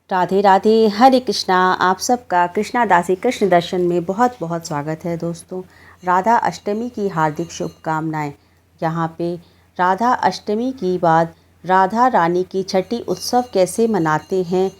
राधे राधे, हरे कृष्णा। आप सबका कृष्णा दासी कृष्ण दर्शन में बहुत बहुत स्वागत है दोस्तों। राधा अष्टमी की हार्दिक शुभकामनाएं। यहाँ पे राधा अष्टमी की बाद राधा रानी की छठी उत्सव कैसे मनाते हैं,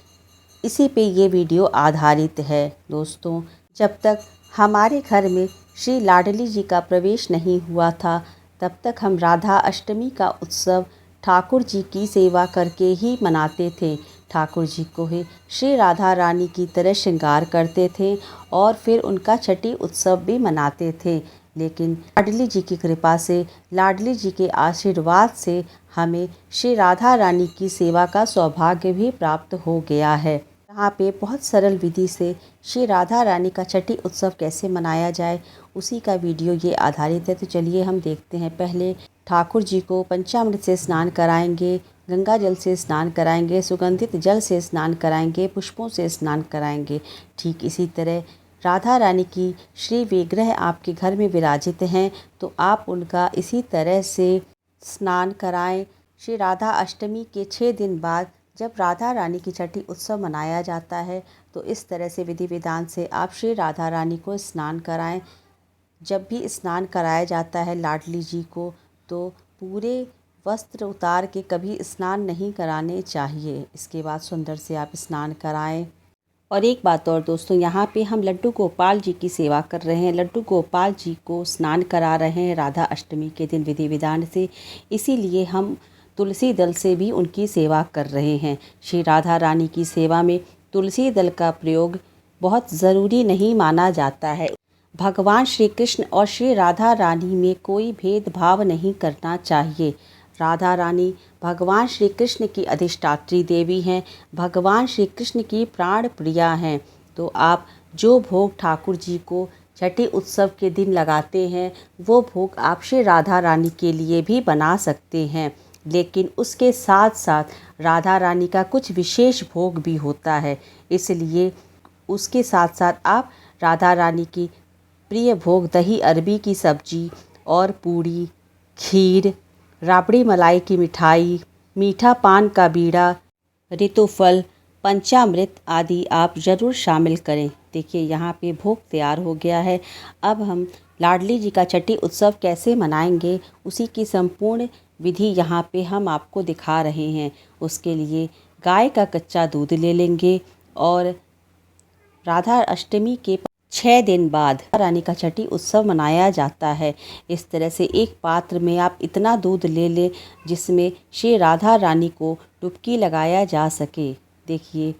इसी पे ये वीडियो आधारित है दोस्तों। जब तक हमारे घर में श्री लाडली जी का प्रवेश नहीं हुआ था, तब तक हम राधा अष्टमी का उत्सव ठाकुर जी की सेवा करके ही मनाते थे। ठाकुर जी को ही श्री राधा रानी की तरह श्रृंगार करते थे और फिर उनका छठी उत्सव भी मनाते थे। लेकिन लाडली जी की कृपा से, लाडली जी के आशीर्वाद से हमें श्री राधा रानी की सेवा का सौभाग्य भी प्राप्त हो गया है। यहाँ पे बहुत सरल विधि से श्री राधा रानी का छठी उत्सव कैसे मनाया जाए, उसी का वीडियो ये आधारित है। तो चलिए हम देखते हैं। पहले ठाकुर जी को पंचामृत से स्नान कराएंगे, गंगा जल से स्नान कराएंगे, सुगंधित जल से स्नान कराएंगे, पुष्पों से स्नान कराएंगे। ठीक इसी तरह राधा रानी की श्री विग्रह आपके घर में विराजित हैं, तो आप उनका इसी तरह से स्नान कराएं। श्री राधा अष्टमी के 6 दिन बाद जब राधा रानी की छठी उत्सव मनाया जाता है, तो इस तरह से विधि विधान से आप श्री राधा रानी को स्नान कराएं। जब भी स्नान कराया जाता है लाडली जी को, तो पूरे वस्त्र उतार के कभी स्नान नहीं कराने चाहिए। इसके बाद सुंदर से आप स्नान कराएं। और एक बात और दोस्तों, यहाँ पे हम लड्डू गोपाल जी की सेवा कर रहे हैं। लड्डू गोपाल जी को स्नान करा रहे हैं राधा अष्टमी के दिन विधि विधान से, इसीलिए हम तुलसी दल से भी उनकी सेवा कर रहे हैं। श्री राधा रानी की सेवा में तुलसी दल का प्रयोग बहुत ज़रूरी नहीं माना जाता है। भगवान श्री कृष्ण और श्री राधा रानी में कोई भेदभाव नहीं करना चाहिए। राधा रानी भगवान श्री कृष्ण की अधिष्ठात्री देवी हैं, भगवान श्री कृष्ण की प्राण प्रिया हैं। तो आप जो भोग ठाकुर जी को छठी उत्सव के दिन लगाते हैं, वो भोग आप श्री राधा रानी के लिए भी बना सकते हैं। लेकिन उसके साथ साथ राधा रानी का कुछ विशेष भोग भी होता है, इसलिए उसके साथ साथ आप राधा रानी की प्रिय भोग दही अरबी की सब्जी और पूड़ी, खीर, राबड़ी मलाई की मिठाई, मीठा पान का बीड़ा, ऋतुफल, पंचामृत आदि आप ज़रूर शामिल करें। देखिए यहाँ पे भोग तैयार हो गया है। अब हम लाडली जी का छठी उत्सव कैसे मनाएंगे, उसी की संपूर्ण विधि यहाँ पे हम आपको दिखा रहे हैं। उसके लिए गाय का कच्चा दूध ले लेंगे और राधा अष्टमी के 6 दिन बाद रानी का छठी उत्सव मनाया जाता है। इस तरह से एक पात्र में आप इतना दूध ले लें जिसमें श्री राधा रानी को डुबकी लगाया जा सके। देखिए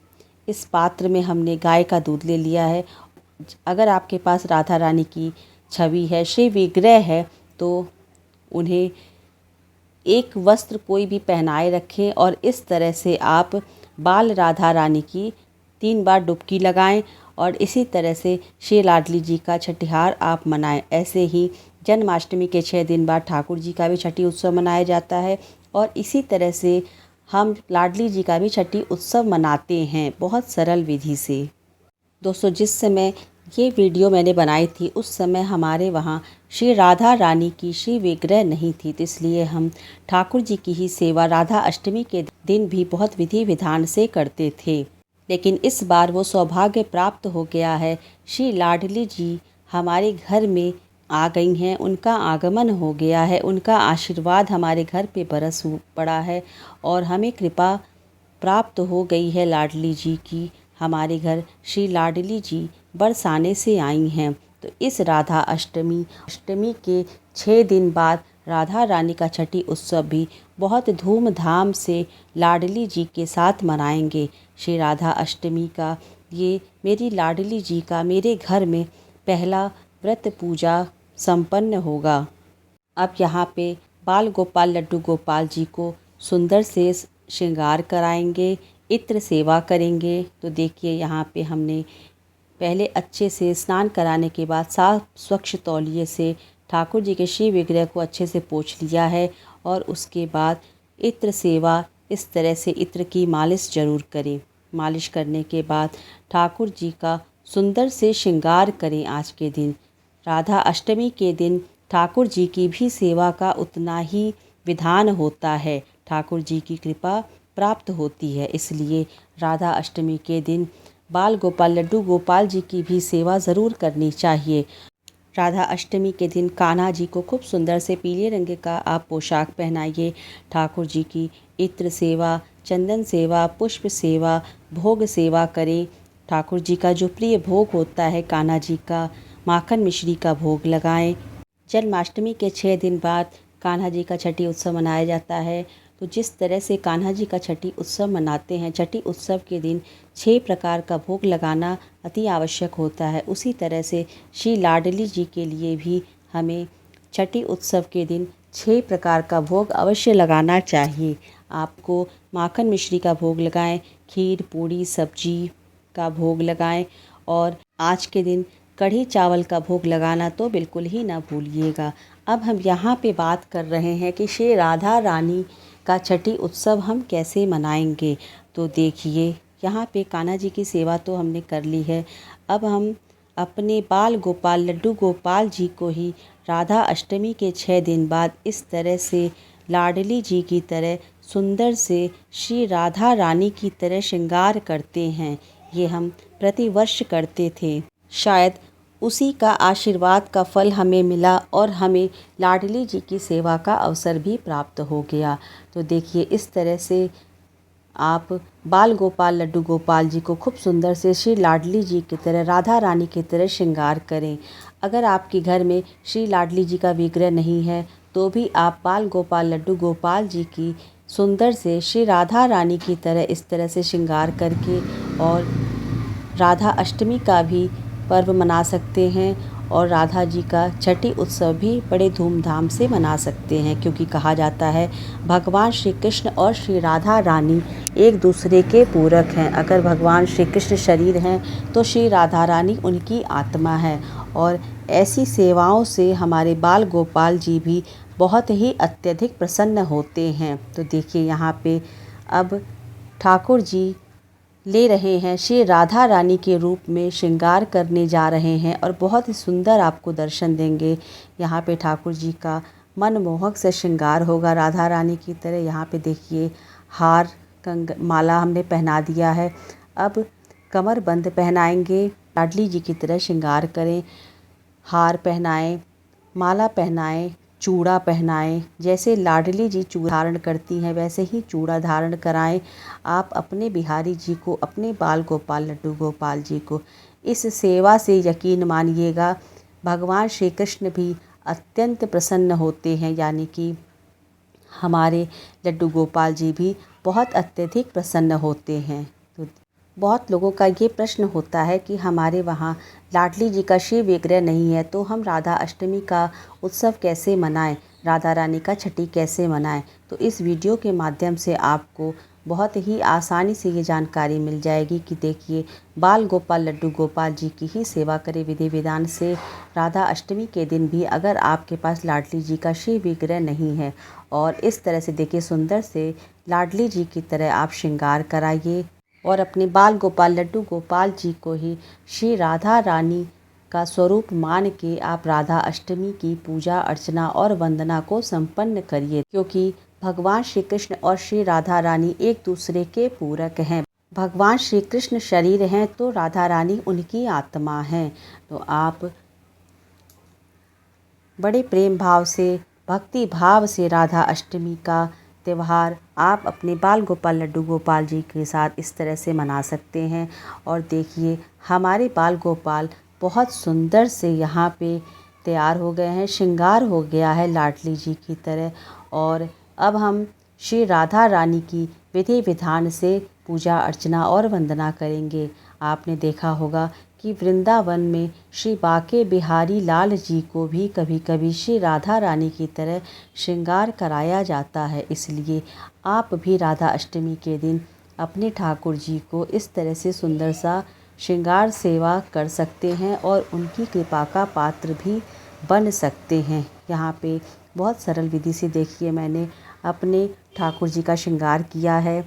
इस पात्र में हमने गाय का दूध ले लिया है। अगर आपके पास राधा रानी की छवि है, श्री विग्रह है, तो उन्हें एक वस्त्र कोई भी पहनाए रखें और इस तरह से आप बाल राधा रानी की 3 बार डुबकी लगाएं और इसी तरह से श्री लाडली जी का छठिहार आप मनाएं। ऐसे ही जन्माष्टमी के 6 दिन बाद ठाकुर जी का भी छठी उत्सव मनाया जाता है और इसी तरह से हम लाडली जी का भी छठी उत्सव मनाते हैं बहुत सरल विधि से। दोस्तों जिस समय ये वीडियो मैंने बनाई थी, उस समय हमारे वहाँ श्री राधा रानी की श्री विग्रह नहीं थी, तो इसलिए हम ठाकुर जी की ही सेवा राधा अष्टमी के दिन भी बहुत विधि विधान से करते थे। लेकिन इस बार वो सौभाग्य प्राप्त हो गया है। श्री लाडली जी हमारे घर में आ गई हैं, उनका आगमन हो गया है, उनका आशीर्वाद हमारे घर पे बरस पड़ा है और हमें कृपा प्राप्त हो गई है लाडली जी की। हमारे घर श्री लाडली जी बरसाने से आई हैं। तो इस राधा अष्टमी के 6 दिन बाद राधा रानी का छठी उत्सव भी बहुत धूमधाम से लाडली जी के साथ मनाएंगे। श्री राधा अष्टमी का ये मेरी लाडली जी का मेरे घर में पहला व्रत पूजा संपन्न होगा। अब यहाँ पे बाल गोपाल लड्डू गोपाल जी को सुंदर से श्रृंगार कराएंगे, इत्र सेवा करेंगे। तो देखिए यहाँ पे हमने पहले अच्छे से स्नान कराने के बाद साफ स्वच्छ तौलिए से ठाकुर जी के श्री विग्रह को अच्छे से पोंछ लिया है और उसके बाद इत्र सेवा, इस तरह से इत्र की मालिश ज़रूर करें। मालिश करने के बाद ठाकुर जी का सुंदर से श्रृंगार करें। आज के दिन राधा अष्टमी के दिन ठाकुर जी की भी सेवा का उतना ही विधान होता है। ठाकुर जी की कृपा प्राप्त होती है। इसलिए राधा अष्टमी के दिन बाल गोपाल लड्डू गोपाल जी की भी सेवा ज़रूर करनी चाहिए। राधा अष्टमी के दिन कान्हा जी को खूब सुंदर से पीले रंग का आप पोशाक पहनाइए। ठाकुर जी की इत्र सेवा, चंदन सेवा, पुष्प सेवा, भोग सेवा करें। ठाकुर जी का जो प्रिय भोग होता है कान्हा जी का, माखन मिश्री का भोग लगाएं। जन्माष्टमी के 6 दिन बाद कान्हा जी का छठी उत्सव मनाया जाता है। तो जिस तरह से कान्हा जी का छठी उत्सव मनाते हैं, छठी उत्सव के दिन 6 प्रकार का भोग लगाना अति आवश्यक होता है, उसी तरह से श्री लाडली जी के लिए भी हमें छठी उत्सव के दिन 6 प्रकार का भोग अवश्य लगाना चाहिए। आपको माखन मिश्री का भोग लगाएं, खीर पूड़ी सब्जी का भोग लगाएं और आज के दिन कढ़ी चावल का भोग लगाना तो बिल्कुल ही ना भूलिएगा। अब हम यहाँ पे बात कर रहे हैं कि श्री राधा रानी का छठी उत्सव हम कैसे मनाएंगे। तो देखिए, यहाँ पे कान्हा जी की सेवा तो हमने कर ली है। अब हम अपने बाल गोपाल लड्डू गोपाल जी को ही राधा अष्टमी के 6 दिन बाद इस तरह से लाडली जी की तरह सुंदर से श्री राधा रानी की तरह श्रृंगार करते हैं। ये हम प्रतिवर्ष करते थे। शायद उसी का आशीर्वाद का फल हमें मिला और हमें लाडली जी की सेवा का अवसर भी प्राप्त हो गया। तो देखिए, इस तरह से आप बाल गोपाल लड्डू गोपाल जी को खूब सुंदर से श्री लाडली जी की तरह, राधा रानी की तरह श्रृंगार करें। अगर आपके घर में श्री लाडली जी का विग्रह नहीं है तो भी आप बाल गोपाल लड्डू गोपाल जी की सुंदर से श्री राधा रानी की तरह इस तरह से श्रृंगार करके और राधा अष्टमी का भी पर्व मना सकते हैं और राधा जी का छठी उत्सव भी बड़े धूमधाम से मना सकते हैं, क्योंकि कहा जाता है भगवान श्री कृष्ण और श्री राधा रानी एक दूसरे के पूरक हैं। अगर भगवान श्री कृष्ण शरीर हैं तो श्री राधा रानी उनकी आत्मा है और ऐसी सेवाओं से हमारे बाल गोपाल जी भी बहुत ही अत्यधिक प्रसन्न होते हैं। तो देखिए, यहाँ पे अब ठाकुर जी ले रहे हैं, श्री राधा रानी के रूप में श्रृंगार करने जा रहे हैं और बहुत ही सुंदर आपको दर्शन देंगे। यहाँ पे ठाकुर जी का मनमोहक से श्रृंगार होगा राधा रानी की तरह। यहाँ पे देखिए, हार माला हमने पहना दिया है। अब कमर बंद पहनाएंगे, लाडली जी की तरह श्रृंगार करें, हार पहनाएं, माला पहनाएं, चूड़ा पहनाएं। जैसे लाडली जी चूड़ा धारण करती हैं वैसे ही चूड़ा धारण कराएं। आप अपने बिहारी जी को, अपने बाल गोपाल लड्डू गोपाल जी को इस सेवा से यकीन मानिएगा भगवान श्री कृष्ण भी अत्यंत प्रसन्न होते हैं, यानी कि हमारे लड्डू गोपाल जी भी बहुत अत्यधिक प्रसन्न होते हैं। तो बहुत लोगों का ये प्रश्न होता है कि हमारे वहाँ लाडली जी का श्री विग्रह नहीं है तो हम राधा अष्टमी का उत्सव कैसे मनाएं, राधा रानी का छठी कैसे मनाएं। तो इस वीडियो के माध्यम से आपको बहुत ही आसानी से ये जानकारी मिल जाएगी कि देखिए, बाल गोपाल लड्डू गोपाल जी की ही सेवा करें विधि विधान से। राधा अष्टमी के दिन भी अगर आपके पास लाडली जी का श्री विग्रह नहीं है और इस तरह से देखिए सुंदर से लाडली जी की तरह आप श्रृंगार कराइए और अपने बाल गोपाल लड्डू गोपाल जी को ही श्री राधा रानी का स्वरूप मान के आप राधा अष्टमी की पूजा अर्चना और वंदना को संपन्न करिए, क्योंकि भगवान श्री कृष्ण और श्री राधा रानी एक दूसरे के पूरक हैं। भगवान श्री कृष्ण शरीर हैं तो राधा रानी उनकी आत्मा है। तो आप बड़े प्रेम भाव से, भक्ति भाव से राधा अष्टमी का त्यौहार आप अपने बाल गोपाल लड्डू गोपाल जी के साथ इस तरह से मना सकते हैं। और देखिए, हमारे बाल गोपाल बहुत सुंदर से यहाँ पे तैयार हो गए हैं, श्रृंगार हो गया है लाडली जी की तरह। और अब हम श्री राधा रानी की विधि विधान से पूजा अर्चना और वंदना करेंगे। आपने देखा होगा कि वृंदावन में श्री बाके बिहारी लाल जी को भी कभी कभी श्री राधा रानी की तरह श्रृंगार कराया जाता है। इसलिए आप भी राधा अष्टमी के दिन अपने ठाकुर जी को इस तरह से सुंदर सा श्रृंगार सेवा कर सकते हैं और उनकी कृपा का पात्र भी बन सकते हैं। यहाँ पे बहुत सरल विधि से देखिए, मैंने अपने ठाकुर जी का श्रृंगार किया है।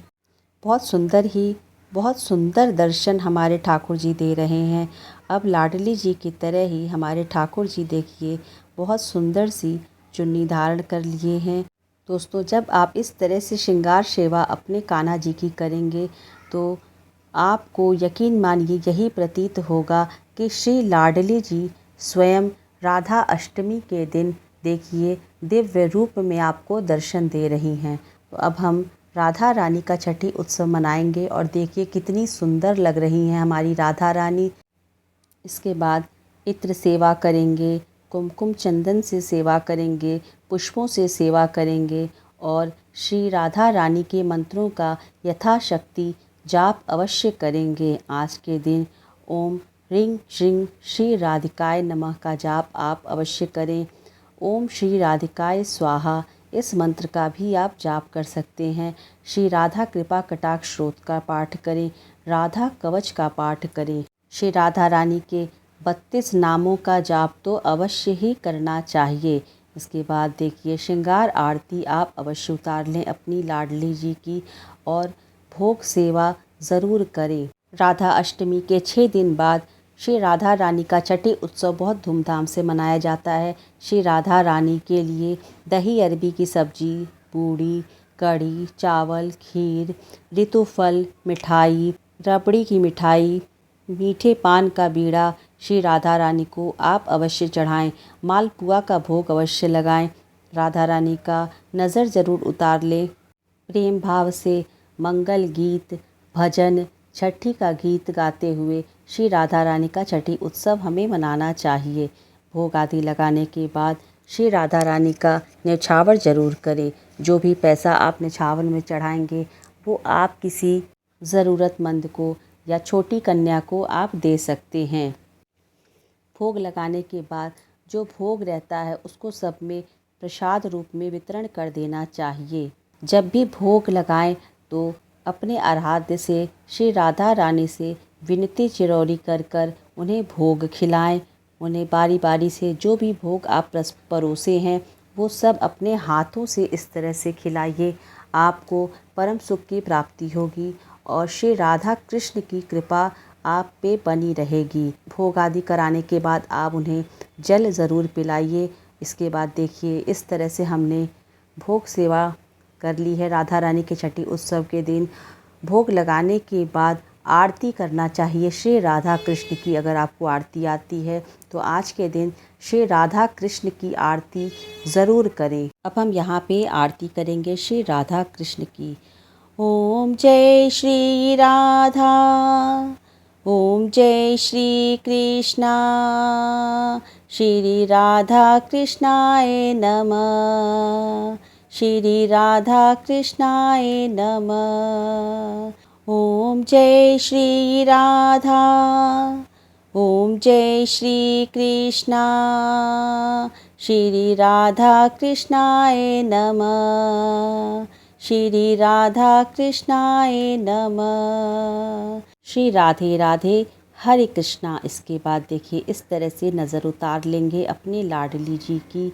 बहुत सुंदर दर्शन हमारे ठाकुर जी दे रहे हैं। अब लाडली जी की तरह ही हमारे ठाकुर जी देखिए बहुत सुंदर सी चुन्नी धारण कर लिए हैं दोस्तों, जब आप इस तरह से श्रृंगार सेवा अपने कान्हा जी की करेंगे तो आपको यकीन मानिए यही प्रतीत होगा कि श्री लाडली जी स्वयं राधा अष्टमी के दिन देखिए दिव्य रूप में आपको दर्शन दे रही हैं। तो अब हम राधा रानी का छठी उत्सव मनाएंगे और देखिए कितनी सुंदर लग रही हैं हमारी राधा रानी। इसके बाद इत्र सेवा करेंगे, कुमकुम चंदन से सेवा करेंगे, पुष्पों से सेवा करेंगे और श्री राधा रानी के मंत्रों का यथाशक्ति जाप अवश्य करेंगे। आज के दिन ओम ह्रीं श्रीं श्री राधिकाय नमः का जाप आप अवश्य करें। ओम श्री राधिकाय स्वाहा इस मंत्र का भी आप जाप कर सकते हैं। श्री राधा कृपा कटाक्ष स्तोत्र का पाठ करें, राधा कवच का पाठ करें। श्री राधा रानी के 32 नामों का जाप तो अवश्य ही करना चाहिए। इसके बाद देखिए श्रृंगार आरती आप अवश्य उतार लें अपनी लाडली जी की और भोग सेवा ज़रूर करें। राधा अष्टमी के 6 दिन बाद श्री राधा रानी का छठी उत्सव बहुत धूमधाम से मनाया जाता है। श्री राधा रानी के लिए दही अरबी की सब्जी, पूड़ी, कढ़ी, चावल, खीर, ऋतुफल, मिठाई, रबड़ी की मिठाई, मीठे पान का बीड़ा श्री राधा रानी को आप अवश्य चढ़ाएं। मालपुआ का भोग अवश्य लगाएं। राधा रानी का नज़र ज़रूर उतार लें। प्रेम भाव से मंगल गीत, भजन, छठी का गीत गाते हुए श्री राधा रानी का छठी उत्सव हमें मनाना चाहिए। भोग आदि लगाने के बाद श्री राधा रानी का न्यौछावर ज़रूर करें। जो भी पैसा आप न्यौछावर में चढ़ाएंगे वो आप किसी ज़रूरतमंद को या छोटी कन्या को आप दे सकते हैं। भोग लगाने के बाद जो भोग रहता है उसको सब में प्रसाद रूप में वितरण कर देना चाहिए। जब भी भोग लगाएं तो अपने आराध्य से श्री राधा रानी से विनती चिरौरी कर कर उन्हें भोग खिलाएं। उन्हें बारी बारी से जो भी भोग आप परोसे हैं वो सब अपने हाथों से इस तरह से खिलाइए। आपको परम सुख की प्राप्ति होगी और श्री राधा कृष्ण की कृपा आप पे बनी रहेगी। भोग आदि कराने के बाद आप उन्हें जल ज़रूर पिलाइए। इसके बाद देखिए इस तरह से हमने भोग सेवा कर ली है राधा रानी के छठी उत्सव के दिन। भोग लगाने के बाद आरती करना चाहिए श्री राधा कृष्ण की। अगर आपको आरती आती है तो आज के दिन श्री राधा कृष्ण की आरती ज़रूर करें। अब हम यहाँ पे आरती करेंगे श्री राधा कृष्ण की। ओम जय श्री राधा, ओम जय श्री कृष्णा, श्री राधा कृष्णाय नमः, श्री राधा कृष्णाय नमः। ओम जय श्री राधा, ओम जय श्री कृष्णा, श्री राधा कृष्णाय नमः, श्री राधा कृष्णाय नमः। श्री राधे राधे हरे कृष्णा। इसके बाद देखिए इस तरह से नज़र उतार लेंगे अपने लाडली जी की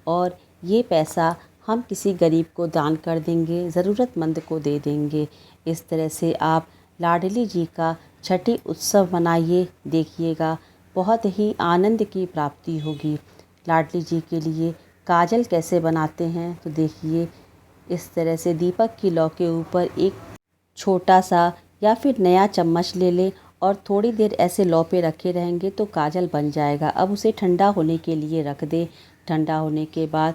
और ये पैसा हम किसी गरीब को दान कर देंगे, ज़रूरतमंद को दे देंगे। इस तरह से आप लाडली जी का छठी उत्सव मनाइए। देखिएगा बहुत ही आनंद की प्राप्ति होगी। लाडली जी के लिए काजल कैसे बनाते हैं तो देखिए इस तरह से दीपक की लौ के ऊपर एक छोटा सा या फिर नया चम्मच ले लें और थोड़ी देर ऐसे लौ पे रखे रहेंगे तो काजल बन जाएगा। अब उसे ठंडा होने के लिए रख दें। ठंडा होने के बाद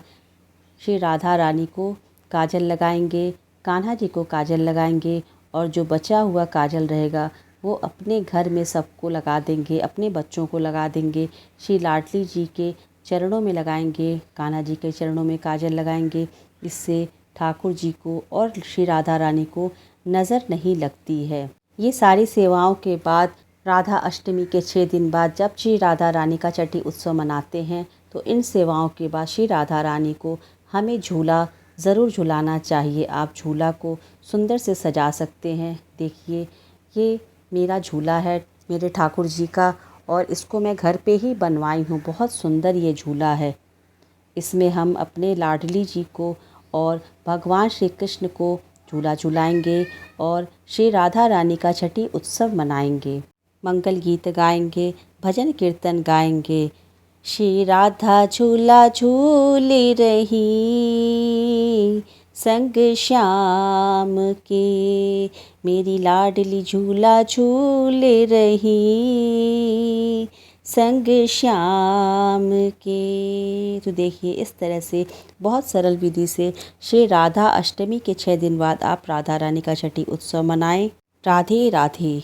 श्री राधा रानी को काजल लगाएंगे, कान्हा जी को काजल लगाएंगे और जो बचा हुआ काजल रहेगा वो अपने घर में सबको लगा देंगे, अपने बच्चों को लगा देंगे। श्री लाडली जी के चरणों में लगाएंगे, कान्हा जी के चरणों में काजल लगाएंगे। इससे ठाकुर जी को और श्री राधा रानी को नज़र नहीं लगती है। ये सारी सेवाओं के बाद राधा अष्टमी के 6 दिन बाद जब श्री राधा रानी का छठी उत्सव मनाते हैं तो इन सेवाओं के बाद श्री राधा रानी को हमें झूला ज़रूर झुलाना चाहिए। आप झूला को सुंदर से सजा सकते हैं। देखिए ये मेरा झूला है मेरे ठाकुर जी का और इसको मैं घर पे ही बनवाई हूँ। बहुत सुंदर ये झूला है। इसमें हम अपने लाडली जी को और भगवान श्री कृष्ण को झूला झुलाएंगे और श्री राधा रानी का छठी उत्सव मनाएंगे। मंगल गीत गाएंगे, भजन कीर्तन गाएंगे, श्री राधा झूला झूल रही संग श्याम के, मेरी लाडली झूला झूल रही संग श्याम के। तो देखिए इस तरह से बहुत सरल विधि से श्री राधा अष्टमी के 6 दिन बाद आप राधा रानी का छठी उत्सव मनाएं। राधे राधे।